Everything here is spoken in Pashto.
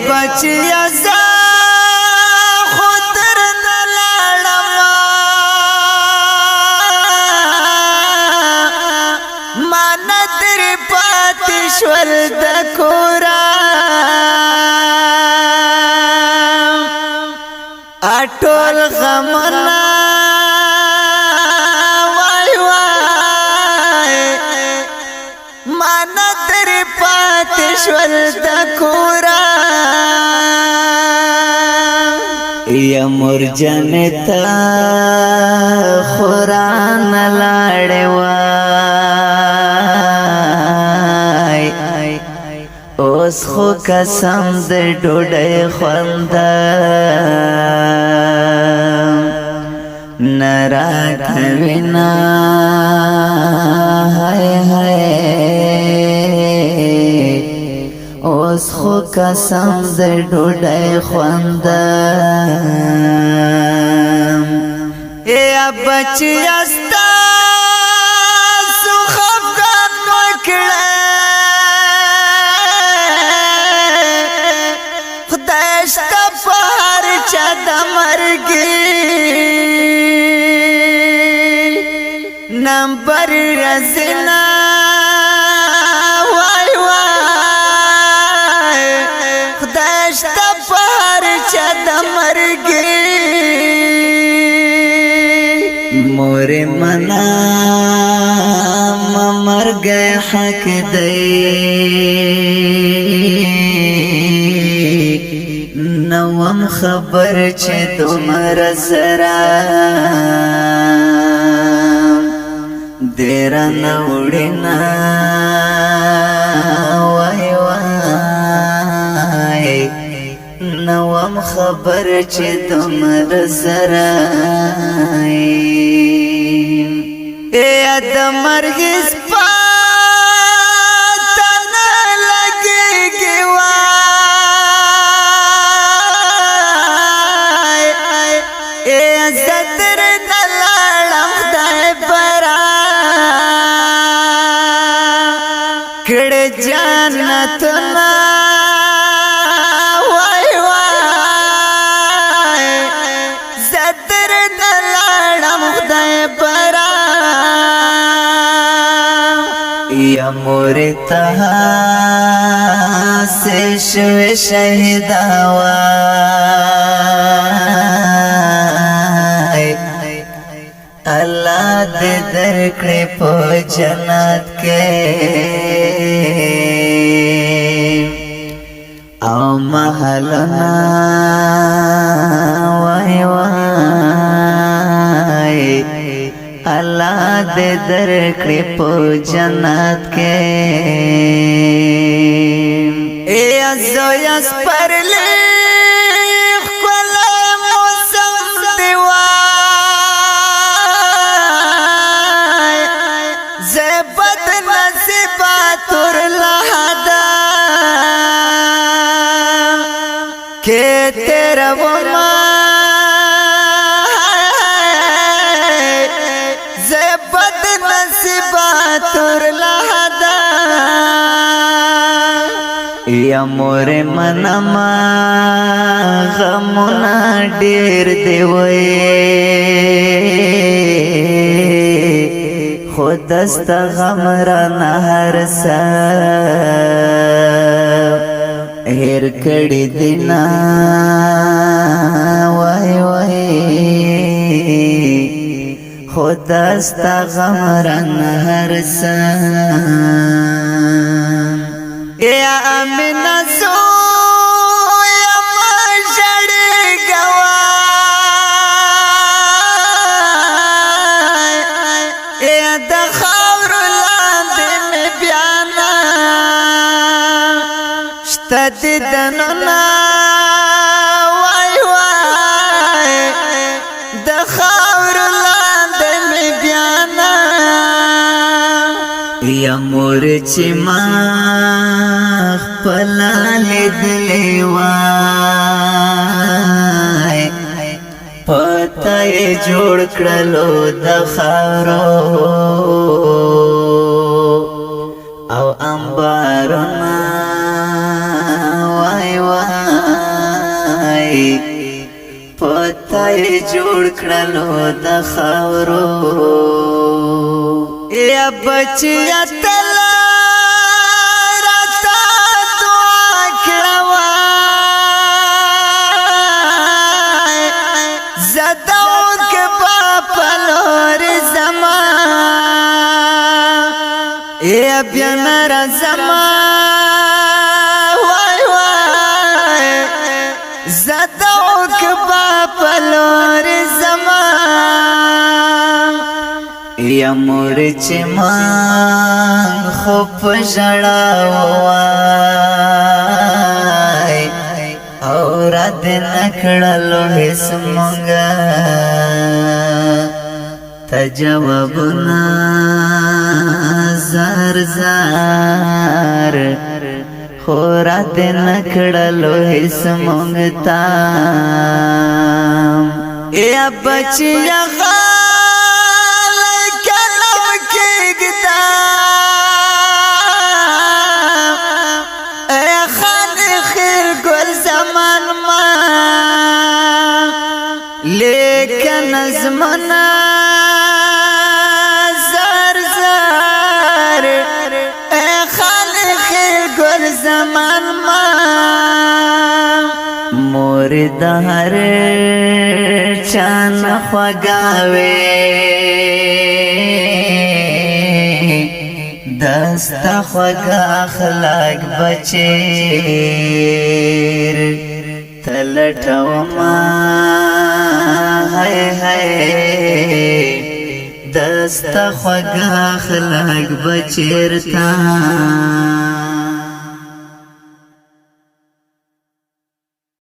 بچیا زا خطر نلالما مانا تیری پاتشور دکورا اٹول غمنا وای وای مانا تیری پاتشور دکورا یا مور جنتا خوران لاړې وای اوس خو قسم د ډوډۍ خوند نراکوینا هاي هاي اوس خو قسم د ډوډۍ خوند یا بچیا ستا سو خفقان وکړه خدای شته په هر چا د مرګي نمبر رزنا وای وای خدای شته په هر چا د مرګي مور منا مرګ حق دی نوم خبر چې تمر زرا دیر نوڑنا وای وای نوم خبر چې تمر زرا یا د مرګ سپاتن لګيږي وای یا ستر نلړم خدای برا کړه جنتنا وای وای ستر نلړم خدای برا یا مورتا سے شو شہدا وای اللہ دے درکڑے پو جنت کے او محلنا وای وای اللہ دے درکڑے پو جنت کے اے ازو یس پر لے خلا موسم دیوائے زیبت نصیبات اور لحدا کہ تیرا وما تور لحدا یا مور منما غمنا ډیر دی وای خود است غم را نهر سا هر کړي دینا وای وای خدا استا غمرن هر سان یا امنا زو یا مشړ گوای یا د خاور لاندې می بیانا شتد دننا وای وای د خاور یا مور چې ما خپل لیدلې وای پته جوړ کړلو د خاورو او انبارنا وای وای جوړ کړلو د خاورو یا بچیا تل راته دعا کړه زداو کې په لور زما یا بیا نر زما زداو کبا پلور زمان یا مور چه من خوب جڑاوائی او رد نکڑلو حس منگا تجوابنا زار زار خورات نکڑلو حس مونگتا یا بچیا خال کلم کگتا اے خان خیر گل زمان ما لیکن ازمنا زمان ما مور د هر چان خوګاوي دستا خوګ اخلاق بچیر تلټو ما هاي هاي دستا خوګ اخلاق بچیر تا